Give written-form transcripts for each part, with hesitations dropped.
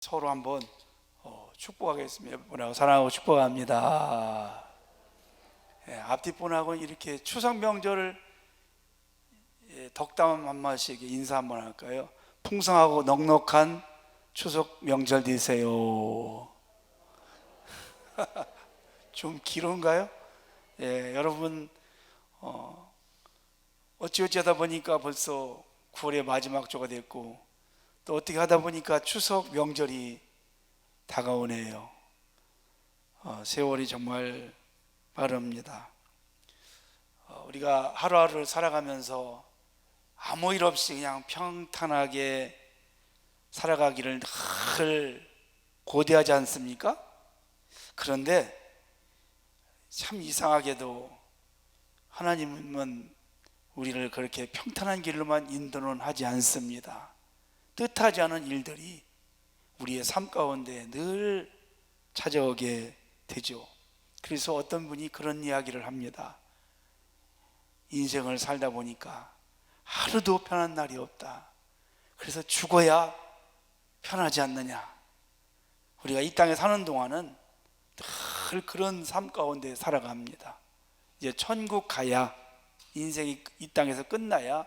서로 한번 축복하겠습니다. 여러분하고 사랑하고 축복합니다. 앞뒤 분하고 이렇게 추석 명절을 덕담 한 마디씩 인사 한번 할까요? 풍성하고 넉넉한 추석 명절 되세요. 좀 길은가요? 여러분 어찌어찌 하다 보니까 벌써 9월의 마지막 주가 됐고, 또 어떻게 하다 보니까 추석 명절이 다가오네요. 세월이 정말 빠릅니다. 우리가 하루하루를 살아가면서 아무 일 없이 그냥 평탄하게 살아가기를 늘 고대하지 않습니까? 그런데 참 이상하게도 하나님은 우리를 그렇게 평탄한 길로만 인도는 하지 않습니다. 뜻하지 않은 일들이 우리의 삶 가운데 늘 찾아오게 되죠. 그래서 어떤 분이 그런 이야기를 합니다. 인생을 살다 보니까 하루도 편한 날이 없다. 그래서 죽어야 편하지 않느냐. 우리가 이 땅에 사는 동안은 늘 그런 삶 가운데 살아갑니다. 이제 천국 가야, 인생이 이 땅에서 끝나야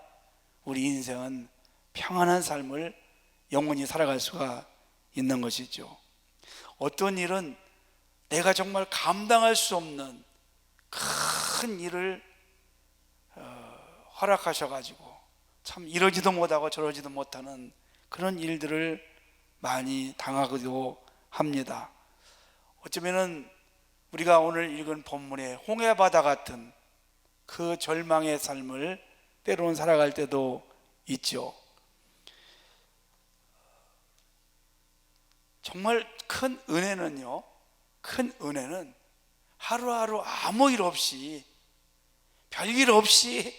우리 인생은 평안한 삶을 영원히 살아갈 수가 있는 것이죠. 어떤 일은 내가 정말 감당할 수 없는 큰 일을 허락하셔가지고 참 이러지도 못하고 저러지도 못하는 그런 일들을 많이 당하기도 합니다. 어쩌면은 우리가 오늘 읽은 본문의 홍해바다 같은 그 절망의 삶을 때로는 살아갈 때도 있죠. 정말 큰 은혜는요, 큰 은혜는 하루하루 아무 일 없이, 별일 없이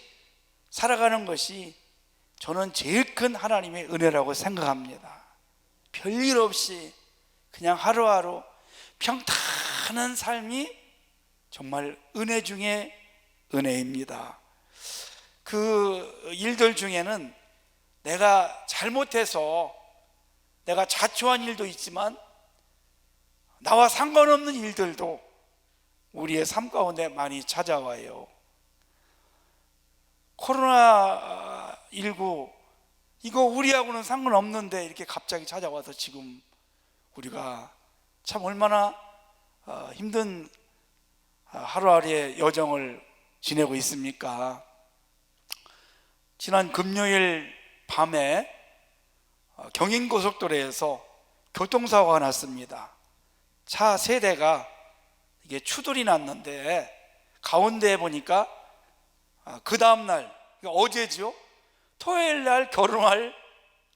살아가는 것이 저는 제일 큰 하나님의 은혜라고 생각합니다. 별일 없이 그냥 하루하루 평탄한 삶이 정말 은혜 중에 은혜입니다. 그 일들 중에는 내가 잘못해서 내가 자초한 일도 있지만 나와 상관없는 일들도 우리의 삶 가운데 많이 찾아와요. 코로나19 이거 우리하고는 상관없는데 이렇게 갑자기 찾아와서 지금 우리가 참 얼마나 힘든 하루하루의 여정을 지내고 있습니까? 지난 금요일 밤에 경인고속도로에서 교통사고가 났습니다. 차 세 대가 이게 추돌이 났는데 가운데에 보니까 그 다음날, 그러니까 어제죠, 토요일날 결혼할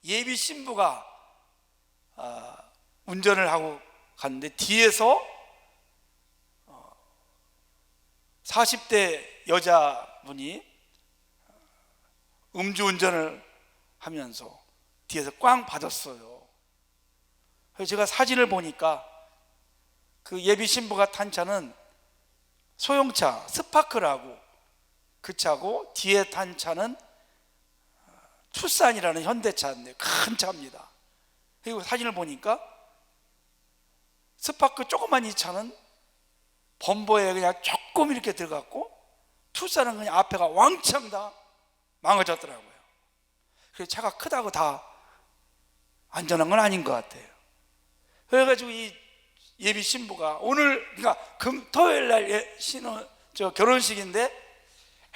예비 신부가 운전을 하고 갔는데 뒤에서 40대 여자분이 음주운전을 하면서 뒤에서 꽝 받았어요. 그래서 제가 사진을 보니까 그 예비 신부가 탄 차는 소형차 스파크라고 그 차고, 뒤에 탄 차는 투싼이라는 현대차인데 큰 차입니다. 그리고 사진을 보니까 스파크 조그만 이 차는 범버에 그냥 조금 이렇게 들어갔고, 투싼은 그냥 앞에가 왕창 다 망가졌더라고요. 그래서 차가 크다고 다 안전한 건 아닌 것 같아요. 그래가지고 이 예비 신부가 오늘, 그러니까 토요일 날 결혼식인데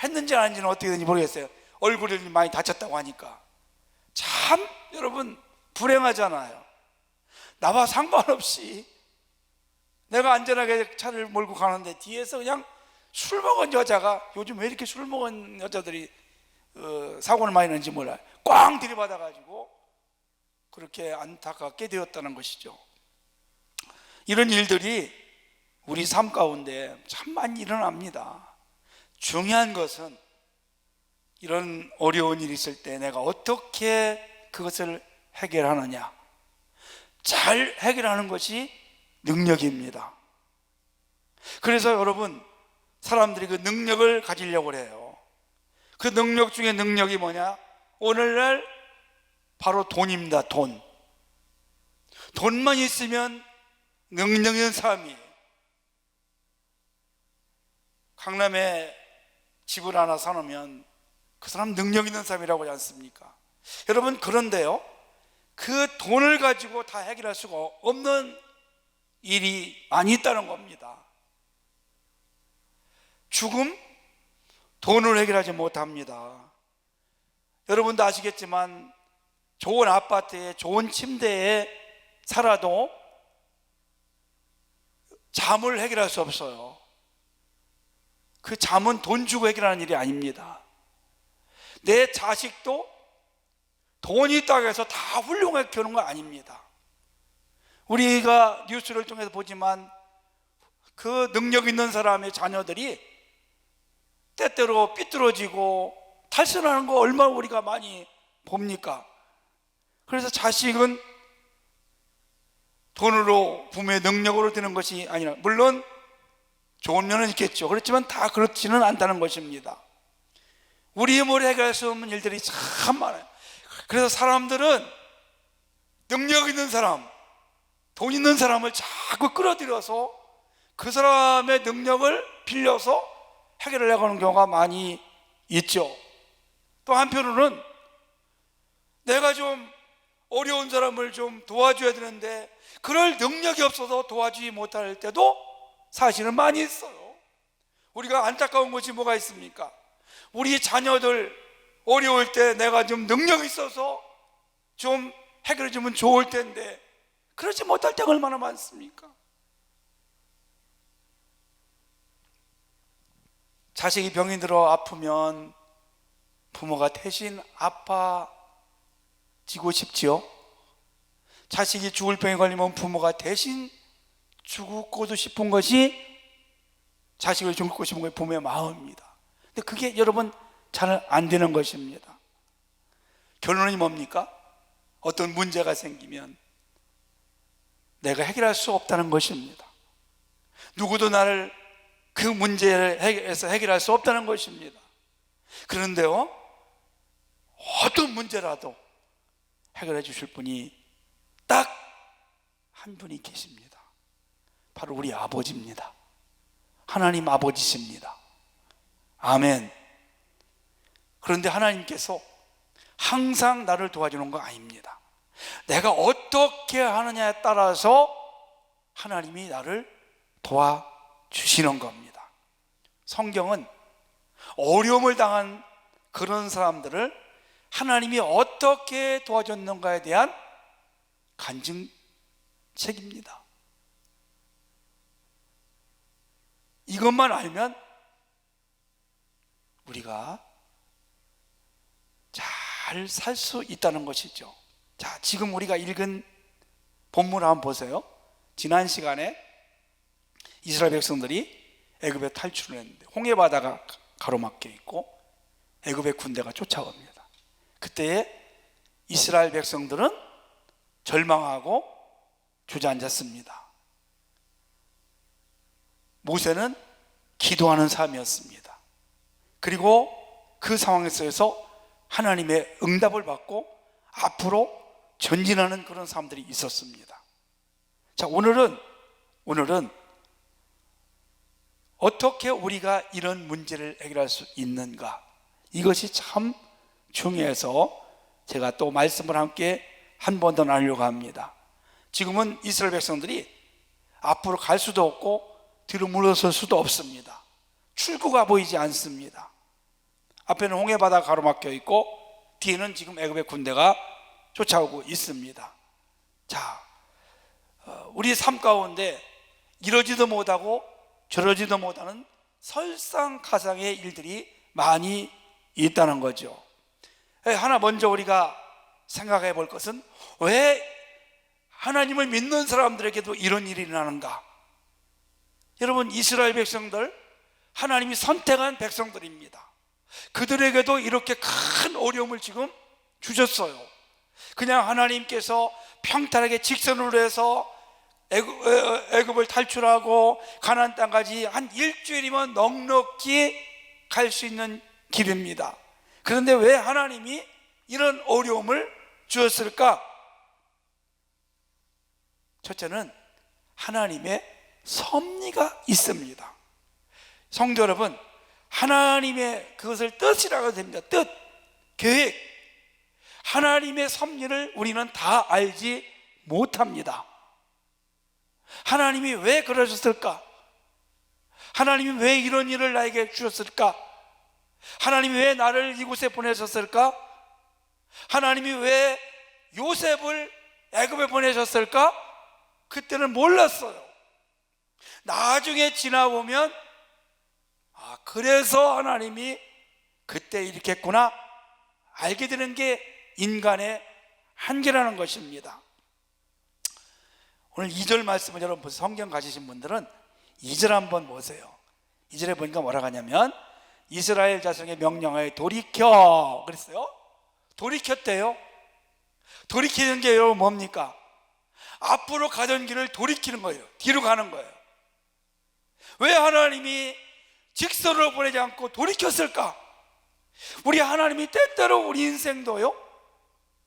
했는지 안 했는지는 어떻게 되는지 모르겠어요. 얼굴이 많이 다쳤다고 하니까. 참 여러분 불행하잖아요. 나와 상관없이 내가 안전하게 차를 몰고 가는데 뒤에서 그냥 술 먹은 여자가, 요즘 왜 이렇게 술 먹은 여자들이 사고를 많이 내는지 몰라요. 꽝 들이받아가지고 그렇게 안타깝게 되었다는 것이죠. 이런 일들이 우리 삶 가운데 참 많이 일어납니다. 중요한 것은 이런 어려운 일이 있을 때 내가 어떻게 그것을 해결하느냐, 잘 해결하는 것이 능력입니다. 그래서 여러분, 사람들이 그 능력을 가지려고 해요. 그 능력 중에 능력이 뭐냐? 오늘날 바로 돈입니다. 돈. 돈만 있으면 능력 있는 사람이에요. 강남에 집을 하나 사놓으면 그 사람 능력 있는 사람이라고 하지 않습니까? 여러분, 그런데요, 그 돈을 가지고 다 해결할 수가 없는 일이 많이 있다는 겁니다. 죽음, 돈을 해결하지 못합니다. 여러분도 아시겠지만 좋은 아파트에 좋은 침대에 살아도 잠을 해결할 수 없어요. 그 잠은 돈 주고 해결하는 일이 아닙니다. 내 자식도 돈이 있다고 해서 다 훌륭하게 키우는 건 아닙니다. 우리가 뉴스를 통해서 보지만 그 능력 있는 사람의 자녀들이 때때로 삐뚤어지고 탈선하는 거 얼마나 우리가 많이 봅니까? 그래서 자식은 돈으로, 부모의 능력으로 되는 것이 아니라, 물론 좋은 면은 있겠죠. 그렇지만 다 그렇지는 않다는 것입니다. 우리의 머리에 해결할 수 없는 일들이 참 많아요. 그래서 사람들은 능력 있는 사람, 돈 있는 사람을 자꾸 끌어들여서 그 사람의 능력을 빌려서 해결을 해가는 경우가 많이 있죠. 또 한편으로는 내가 좀 어려운 사람을 좀 도와줘야 되는데 그럴 능력이 없어서 도와주지 못할 때도 사실은 많이 있어요. 우리가 안타까운 것이 뭐가 있습니까? 우리 자녀들 어려울 때 내가 좀 능력이 있어서 좀 해결해 주면 좋을 텐데 그러지 못할 때가 얼마나 많습니까? 자식이 병이 들어 아프면 부모가 대신 아파지고 싶지요. 자식이 죽을 병에 걸리면 부모가 대신 죽고도 싶은 것이, 자식을 죽고 싶은 것이 부모의 마음입니다. 근데 그게 여러분 잘 안 되는 것입니다. 결론이 뭡니까? 어떤 문제가 생기면 내가 해결할 수 없다는 것입니다. 누구도 나를 그 문제에서 해결할 수 없다는 것입니다. 그런데요, 어떤 문제라도 해결해 주실 분이 딱 한 분이 계십니다. 바로 우리 아버지입니다. 하나님 아버지십니다. 아멘. 그런데 하나님께서 항상 나를 도와주는 거 아닙니다. 내가 어떻게 하느냐에 따라서 하나님이 나를 도와주시는 겁니다. 성경은 어려움을 당한 그런 사람들을 하나님이 어떻게 도와줬는가에 대한 간증책입니다. 이것만 알면 우리가 잘 살 수 있다는 것이죠. 자, 지금 우리가 읽은 본문을 한번 보세요. 지난 시간에 이스라엘 백성들이 애굽에 탈출을 했는데 홍해바다가 가로막혀 있고 애굽의 군대가 쫓아옵니다. 그때에 이스라엘 백성들은 절망하고 주저앉았습니다. 모세는 기도하는 사람이었습니다. 그리고 그 상황에서 하나님의 응답을 받고 앞으로 전진하는 그런 사람들이 있었습니다. 자, 오늘은 어떻게 우리가 이런 문제를 해결할 수 있는가, 이것이 참 중요해서 제가 또 말씀을 함께 한 번 더 나누려고 합니다. 지금은 이스라엘 백성들이 앞으로 갈 수도 없고 뒤로 물러설 수도 없습니다. 출구가 보이지 않습니다. 앞에는 홍해바다가 가로막혀 있고 뒤에는 지금 애굽의 군대가 쫓아오고 있습니다. 자, 우리 삶 가운데 이러지도 못하고 저러지도 못하는 설상가상의 일들이 많이 있다는 거죠. 하나 먼저 우리가 생각해 볼 것은, 왜 하나님을 믿는 사람들에게도 이런 일이 일어나는가? 여러분, 이스라엘 백성들, 하나님이 선택한 백성들입니다. 그들에게도 이렇게 큰 어려움을 지금 주셨어요. 그냥 하나님께서 평탄하게 직선으로 해서 애굽을 탈출하고 가나안 땅까지 한 일주일이면 넉넉히 갈 수 있는 길입니다. 그런데 왜 하나님이 이런 어려움을 주었을까? 첫째는 하나님의 섭리가 있습니다. 성도 여러분, 하나님의 그것을 뜻이라고 됩니다. 뜻, 계획. 하나님의 섭리를 우리는 다 알지 못합니다. 하나님이 왜 그러셨을까? 하나님이 왜 이런 일을 나에게 주셨을까? 하나님이 왜 나를 이곳에 보내셨을까? 하나님이 왜 요셉을 애굽에 보내셨을까? 그때는 몰랐어요. 나중에 지나보면 그래서 하나님이 그때 이렇게 했구나 알게 되는 게 인간의 한계라는 것입니다. 오늘 2절 말씀을 여러분 성경 가지신 분들은 2절 한번 보세요. 2절에 보니까 뭐라고 하냐면 이스라엘 자손의 명령하에 돌이켜 그랬어요. 돌이켰대요. 돌이키는 게 여러분 뭡니까? 앞으로 가던 길을 돌이키는 거예요. 뒤로 가는 거예요. 왜 하나님이 직선으로 보내지 않고 돌이켰을까? 우리 하나님이 때때로 우리 인생도요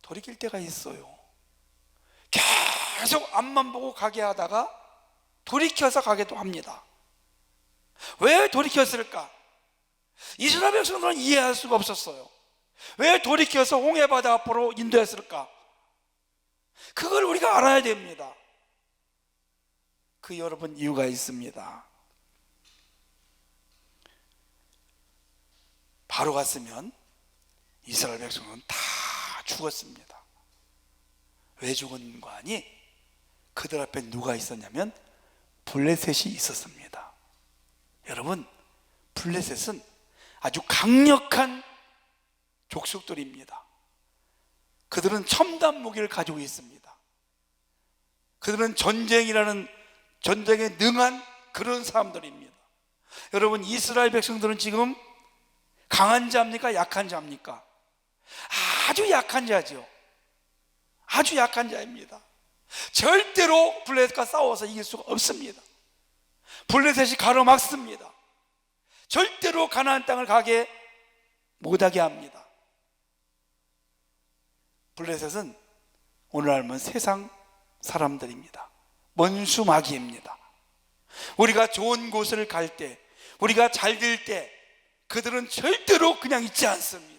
돌이킬 때가 있어요. 계속 앞만 보고 가게 하다가 돌이켜서 가기도 합니다. 왜 돌이켰을까? 이스라엘 백성들은 이해할 수가 없었어요. 왜 돌이켜서 홍해바다 앞으로 인도했을까? 그걸 우리가 알아야 됩니다. 그 여러분 이유가 있습니다. 바로 갔으면 이스라엘 백성은 다 죽었습니다. 왜 죽은 거 아니? 그들 앞에 누가 있었냐면 블레셋이 있었습니다. 여러분, 블레셋은 아주 강력한 족속들입니다. 그들은 첨단 무기를 가지고 있습니다. 그들은 전쟁에 능한 그런 사람들입니다. 여러분, 이스라엘 백성들은 지금 강한 자입니까? 약한 자입니까? 아주 약한 자죠. 아주 약한 자입니다. 절대로 블레셋과 싸워서 이길 수가 없습니다. 블레셋이 가로막습니다. 절대로 가나안 땅을 가게 못하게 합니다. 블레셋은 오늘 알면 세상 사람들입니다. 원수마귀입니다. 우리가 좋은 곳을 갈 때, 우리가 잘 될 때 그들은 절대로 그냥 있지 않습니다.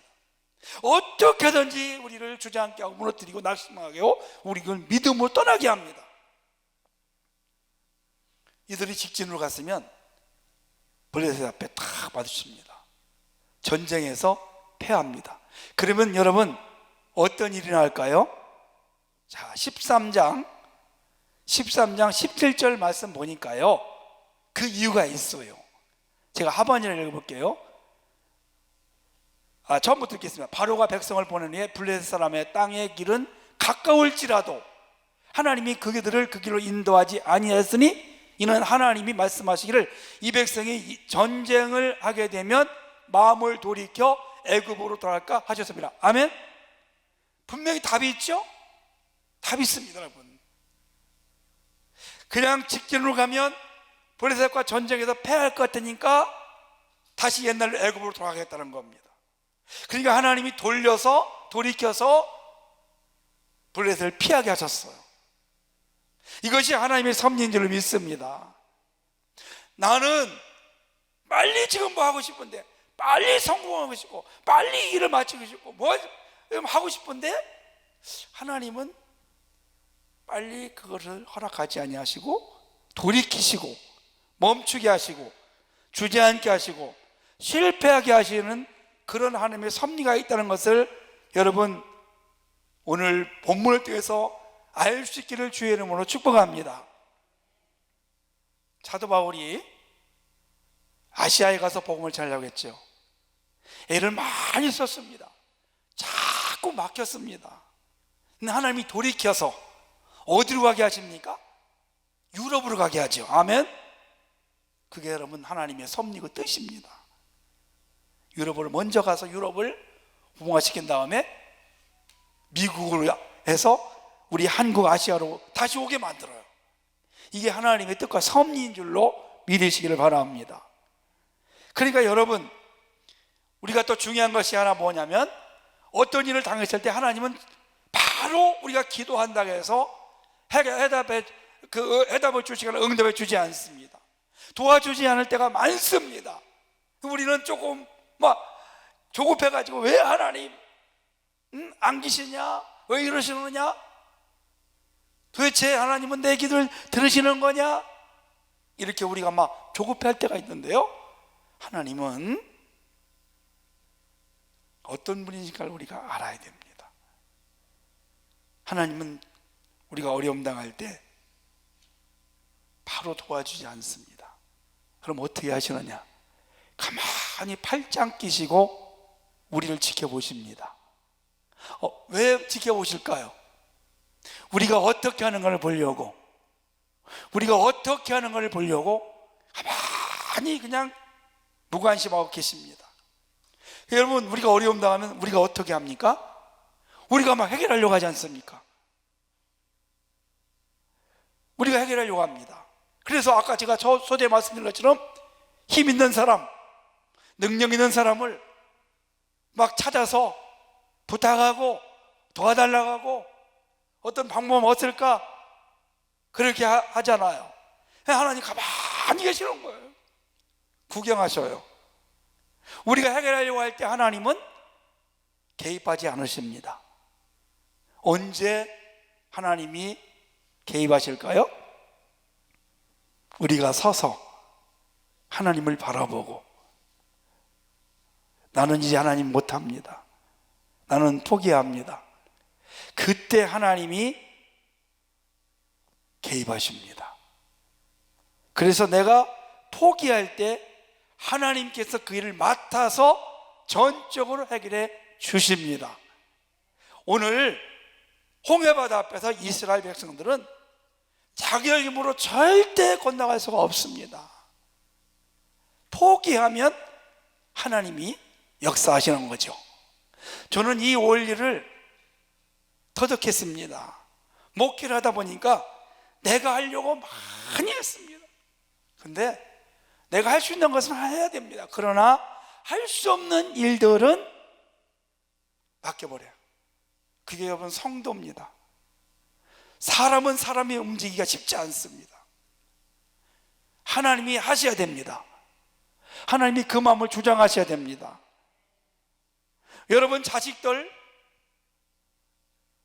어떻게든지 우리를 주저앉게 하고 무너뜨리고 낙심하게 하고 우리를 믿음으로 떠나게 합니다. 이들이 직진으로 갔으면 블레셋 앞에 딱 마주칩니다. 전쟁에서 패합니다. 그러면 여러분 어떤 일이 나올까요? 자, 13장 17절 말씀 보니까요 그 이유가 있어요. 제가 하반절을 읽어볼게요. 처음부터 읽겠습니다. 바로가 백성을 보낸 후에 블레셋 사람의 땅의 길은 가까울지라도 하나님이 그들을 그 길로 인도하지 아니하였으니 이는 하나님이 말씀하시기를 이 백성이 전쟁을 하게 되면 마음을 돌이켜 애굽으로 돌아갈까 하셨습니다. 아멘. 분명히 답이 있죠? 답이 있습니다, 여러분. 그냥 직진으로 가면 블레셋과 전쟁에서 패할 것 같으니까 다시 옛날로 애굽으로 돌아가겠다는 겁니다. 그러니까 하나님이 돌이켜서 블레셋을 피하게 하셨어요. 이것이 하나님의 섭리인 줄 믿습니다. 나는 빨리 지금 뭐 하고 싶은데, 빨리 성공하고 싶고, 빨리 일을 마치고 싶고, 뭐 하고 싶은데 하나님은 빨리 그것을 허락하지 아니하시고 돌이키시고 멈추게 하시고 주저앉게 하시고 실패하게 하시는 그런 하나님의 섭리가 있다는 것을 여러분 오늘 본문을 통해서 알 수 있기를 주의 이름으로 축복합니다. 사도 바울이 아시아에 가서 복음을 전하려고 했죠. 애를 많이 썼습니다. 자꾸 막혔습니다. 근데 하나님이 돌이켜서 어디로 가게 하십니까? 유럽으로 가게 하죠. 아멘. 그게 여러분 하나님의 섭리고 뜻입니다. 유럽을 먼저 가서 유럽을 부흥화시킨 다음에 미국으로 해서 우리 한국 아시아로 다시 오게 만들어요. 이게 하나님의 뜻과 섭리인 줄로 믿으시기를 바랍니다. 그러니까 여러분 우리가 또 중요한 것이 하나 뭐냐면 어떤 일을 당했을 때 하나님은 바로 우리가 기도한다고 해서 해답해 그 해답을 주시거나 응답해 주지 않습니다. 도와주지 않을 때가 많습니다. 우리는 조금 막 조급해가지고 왜 하나님 안 계시냐? 왜 이러시느냐? 도대체 하나님은 내 기도를 들으시는 거냐? 이렇게 우리가 막 조급해할 때가 있는데요, 하나님은 어떤 분이신가를 우리가 알아야 됩니다. 하나님은 우리가 어려움 당할 때 바로 도와주지 않습니다. 그럼 어떻게 하시느냐? 가만히 팔짱 끼시고 우리를 지켜보십니다. 왜 지켜보실까요? 우리가 어떻게 하는 걸 보려고, 우리가 어떻게 하는 걸 보려고 가만히 그냥 무관심하고 계십니다. 여러분, 우리가 어려움 당하면 우리가 어떻게 합니까? 우리가 막 해결하려고 하지 않습니까? 우리가 해결하려고 합니다. 그래서 아까 제가 소재에 말씀드린 것처럼 힘 있는 사람, 능력 있는 사람을 막 찾아서 부탁하고 도와달라고 하고 어떤 방법은 없을까? 그렇게 하잖아요. 하나님 가만히 계시는 거예요. 구경하셔요. 우리가 해결하려고 할 때 하나님은 개입하지 않으십니다. 언제 하나님이 개입하실까요? 우리가 서서 하나님을 바라보고, 나는 이제 하나님 못합니다, 나는 포기합니다. 그때 하나님이 개입하십니다. 그래서 내가 포기할 때 하나님께서 그 일을 맡아서 전적으로 해결해 주십니다. 오늘 홍해바다 앞에서 이스라엘 백성들은 자기의 힘으로 절대 건너갈 수가 없습니다. 포기하면 하나님이 역사하시는 거죠. 저는 이 원리를 터득했습니다. 목회를 하다 보니까 내가 하려고 많이 했습니다. 근데 내가 할 수 있는 것은 해야 됩니다. 그러나 할 수 없는 일들은 맡겨버려요. 그게 여러분 성도입니다. 사람은 사람이 움직이기가 쉽지 않습니다. 하나님이 하셔야 됩니다. 하나님이 그 마음을 주장하셔야 됩니다. 여러분 자식들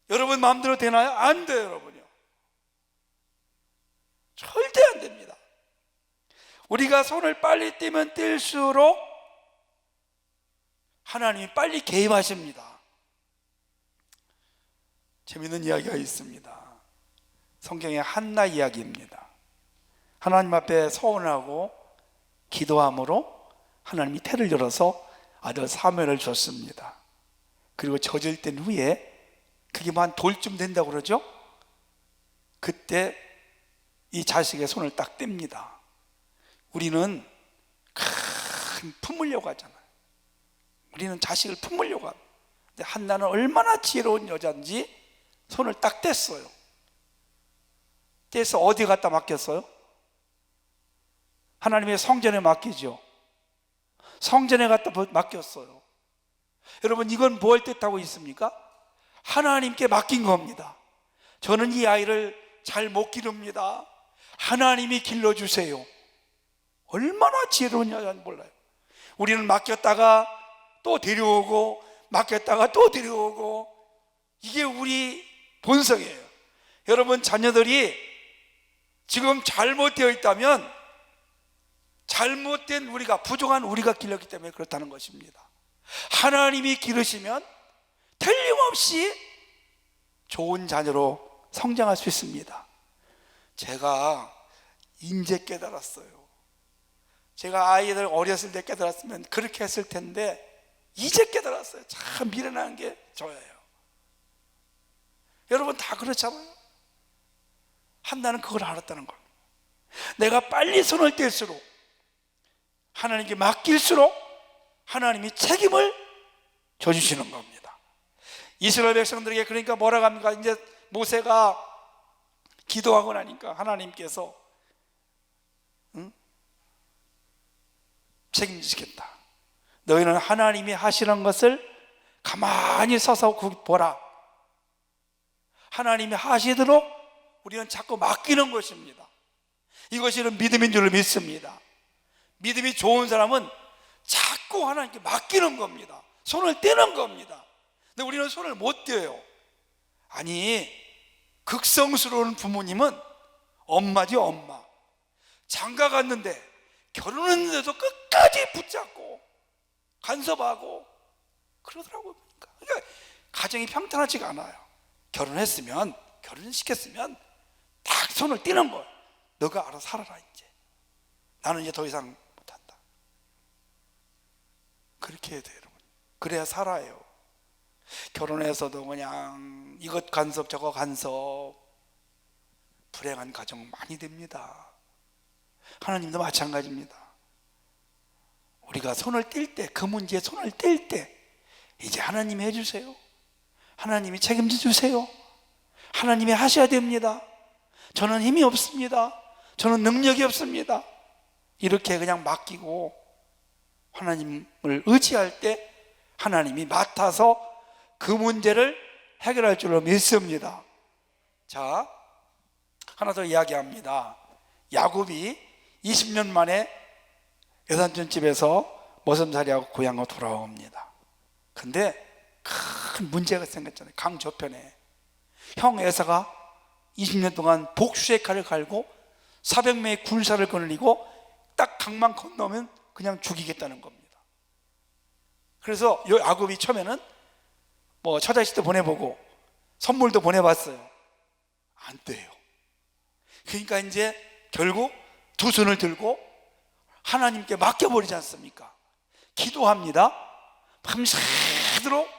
여러분 마음대로 되나요? 안 돼요, 여러분요. 절대 안 됩니다. 우리가 손을 빨리 떼면 뗄수록 하나님이 빨리 개입하십니다. 재미있는 이야기가 있습니다. 성경의 한나 이야기입니다. 하나님 앞에 서원하고 기도함으로 하나님이 태를 열어서 아들 사무엘을 줬습니다. 그리고 젖을 뗀 후에 그게 한 돌쯤 된다고 그러죠? 그때 이 자식의 손을 딱 뗍니다. 우리는 큰 품으려고 하잖아요. 우리는 자식을 품으려고 합니다. 근데 한나는 얼마나 지혜로운 여자인지 손을 딱 뗐어요. 떼서 어디 갖다 맡겼어요? 하나님의 성전에 맡기죠. 성전에 갖다 맡겼어요. 여러분, 이건 뭘 뜻하고 있습니까? 하나님께 맡긴 겁니다. 저는 이 아이를 잘 못 기릅니다. 하나님이 길러주세요. 얼마나 지혜로운 여자인지 몰라요. 우리는 맡겼다가 또 데려오고 맡겼다가 또 데려오고, 이게 우리 본성이에요. 여러분, 자녀들이 지금 잘못되어 있다면 잘못된 우리가, 부족한 우리가 길렀기 때문에 그렇다는 것입니다. 하나님이 기르시면 틀림없이 좋은 자녀로 성장할 수 있습니다. 제가 이제 깨달았어요. 제가 아이들 어렸을 때 깨달았으면 그렇게 했을 텐데 이제 깨달았어요. 참 미련한 게 저예요. 여러분 다 그렇잖아요. 한나는 그걸 알았다는 겁니다. 내가 빨리 손을 뗄수록, 하나님께 맡길수록 하나님이 책임을 져주시는 겁니다. 이스라엘 백성들에게 그러니까 뭐라고 합니까? 이제 모세가 기도하고 나니까 하나님께서 책임지시겠다. 너희는 하나님이 하시는 것을 가만히 서서 보라. 하나님이 하시도록 우리는 자꾸 맡기는 것입니다. 이것이 믿음인 줄 믿습니다. 믿음이 좋은 사람은 자꾸 하나님께 맡기는 겁니다. 손을 떼는 겁니다. 근데 우리는 손을 못 떼요. 아니, 극성스러운 부모님은 엄마지, 엄마. 장가 갔는데, 결혼했는데도 끝까지 붙잡고 간섭하고 그러더라고요. 그러니까 가정이 평탄하지가 않아요. 결혼했으면, 결혼시켰으면 딱 손을 떼는 거예요. 너가 알아서 살아라. 이제 나는 이제 더 이상 못한다. 그렇게 해야 돼요, 여러분. 그래야 살아요. 결혼해서도 그냥 이것 간섭 저것 간섭, 불행한 가정 많이 됩니다. 하나님도 마찬가지입니다. 우리가 손을 뗄 때, 그 문제에 손을 뗄 때 이제 하나님이 해주세요. 하나님이 책임져 주세요. 하나님이 하셔야 됩니다. 저는 힘이 없습니다. 저는 능력이 없습니다. 이렇게 그냥 맡기고 하나님을 의지할 때 하나님이 맡아서 그 문제를 해결할 줄로 믿습니다. 자, 하나 더 이야기합니다. 야곱이 20년 만에 여산촌집에서 머슴살이하고 고향으로 돌아옵니다. 근데 큰 문제가 생겼잖아요. 강 저편에 형 에사가 20년 동안 복수의 칼을 갈고 400명의 군사를 거느리고 딱 강만 건너면 그냥 죽이겠다는 겁니다. 그래서 야곱이 처음에는 뭐 처자식도 보내보고 선물도 보내봤어요. 안 돼요. 그러니까 이제 결국 두 손을 들고 하나님께 맡겨버리지 않습니까? 기도합니다. 밤새도록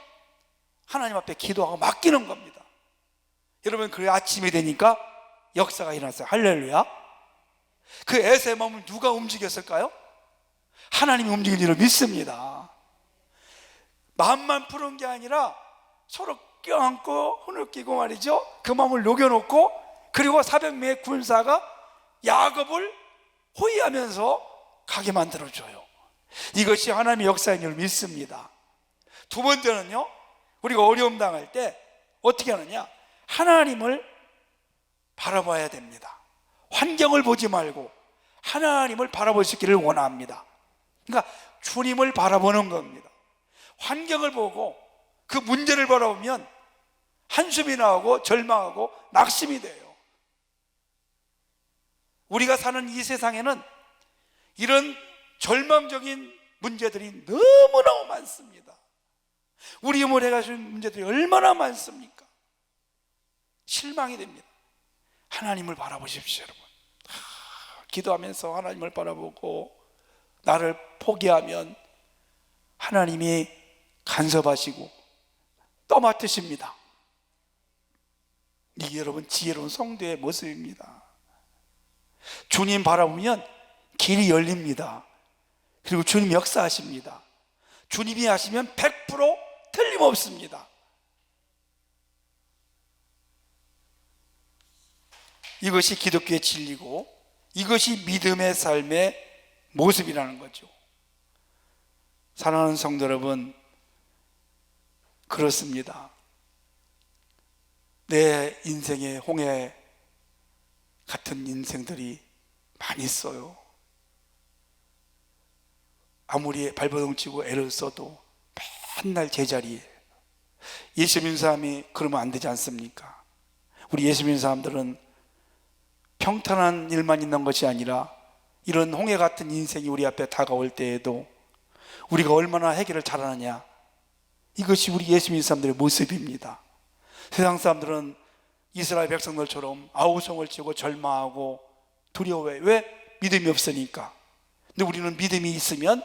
하나님 앞에 기도하고 맡기는 겁니다. 여러분, 그 아침이 되니까 역사가 일어났어요. 할렐루야. 그 에서의 마음을 누가 움직였을까요? 하나님이 움직인 줄을 믿습니다. 마음만 푸는 게 아니라 서로 껴안고 손을 끼고 말이죠, 그 마음을 녹여놓고, 그리고 400명의 군사가 야곱을 호위하면서 가게 만들어줘요. 이것이 하나님의 역사인 줄 믿습니다. 두 번째는요, 우리가 어려움 당할 때 어떻게 하느냐, 하나님을 바라봐야 됩니다. 환경을 보지 말고 하나님을 바라볼 수 있기를 원합니다. 그러니까 주님을 바라보는 겁니다. 환경을 보고 그 문제를 바라보면 한숨이 나오고 절망하고 낙심이 돼요. 우리가 사는 이 세상에는 이런 절망적인 문제들이 너무너무 많습니다. 우리 몸을 해가지고 문제들이 얼마나 많습니까? 실망이 됩니다. 하나님을 바라보십시오, 여러분. 기도하면서 하나님을 바라보고 나를 포기하면 하나님이 간섭하시고 떠맡으십니다. 이게 여러분 지혜로운 성도의 모습입니다. 주님 바라보면 길이 열립니다. 그리고 주님 역사하십니다. 주님이 하시면 100% 틀림없습니다. 이것이 기독교의 진리고 이것이 믿음의 삶의 모습이라는 거죠. 사랑하는 성도 여러분, 그렇습니다. 내 인생의 홍해 같은 인생들이 많이 있어요. 아무리 발버둥 치고 애를 써도 맨날 제자리에. 예수 믿는 사람이 그러면 안 되지 않습니까? 우리 예수 믿는 사람들은 평탄한 일만 있는 것이 아니라 이런 홍해 같은 인생이 우리 앞에 다가올 때에도 우리가 얼마나 해결을 잘하느냐, 이것이 우리 예수 믿는 사람들의 모습입니다. 세상 사람들은 이스라엘 백성들처럼 아우성을 치고 절망하고 두려워해. 왜? 믿음이 없으니까. 근데 우리는 믿음이 있으면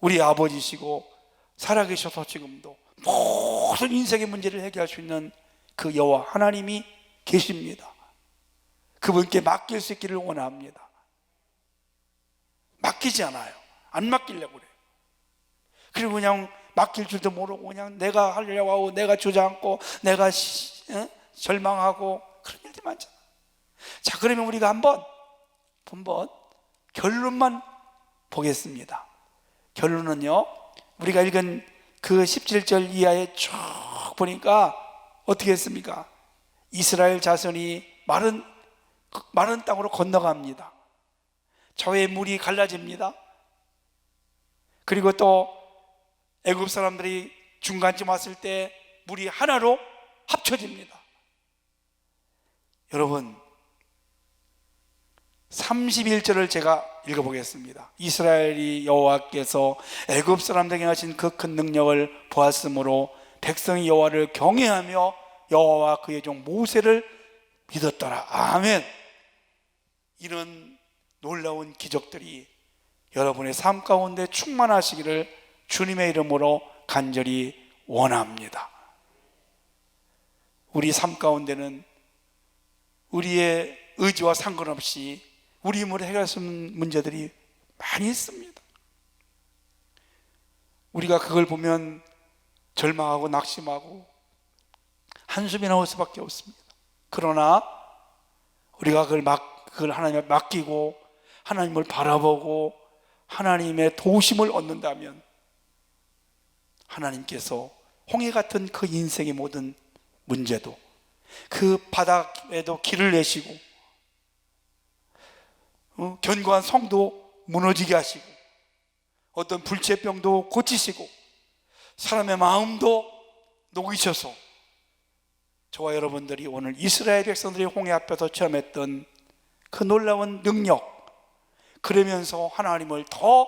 우리 아버지시고 살아계셔서 지금도 모든 인생의 문제를 해결할 수 있는 그 여호와 하나님이 계십니다. 그분께 맡길 수 있기를 원합니다. 맡기지 않아요. 안 맡기려고 그래요. 그리고 그냥 맡길 줄도 모르고 그냥 내가 하려고 하고 내가 주저앉고 내가 절망하고 그런 일들이 많잖아요. 자, 그러면 우리가 한번 결론만 보겠습니다. 결론은요, 우리가 읽은 그 17절 이하에 쭉 보니까 어떻게 했습니까? 이스라엘 자손이 마른 땅으로 건너갑니다. 저의 물이 갈라집니다. 그리고 또 애굽 사람들이 중간쯤 왔을 때 물이 하나로 합쳐집니다. 여러분, 31절을 제가 읽어보겠습니다. 이스라엘이 여호와께서 애굽 사람들에게 하신 그 큰 능력을 보았으므로 백성이 여호와를 경외하며 여호와와 그의 종 모세를 믿었더라. 아멘. 이런 놀라운 기적들이 여러분의 삶 가운데 충만하시기를 주님의 이름으로 간절히 원합니다. 우리 삶 가운데는 우리의 의지와 상관없이 우리 힘으로 해결할 수 없는 문제들이 많이 있습니다. 우리가 그걸 보면 절망하고 낙심하고 한숨이 나올 수밖에 없습니다. 그러나 우리가 그걸 하나님에 맡기고 하나님을 바라보고 하나님의 도우심을 얻는다면 하나님께서 홍해 같은 그 인생의 모든 문제도 그 바닥에도 길을 내시고 견고한 성도 무너지게 하시고 어떤 불치병도 고치시고 사람의 마음도 녹이셔서 저와 여러분들이 오늘 이스라엘 백성들이 홍해 앞에서 체험했던 그 놀라운 능력, 그러면서 하나님을 더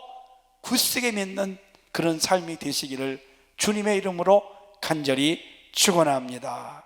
굳세게 믿는 그런 삶이 되시기를 주님의 이름으로 간절히 축원합니다.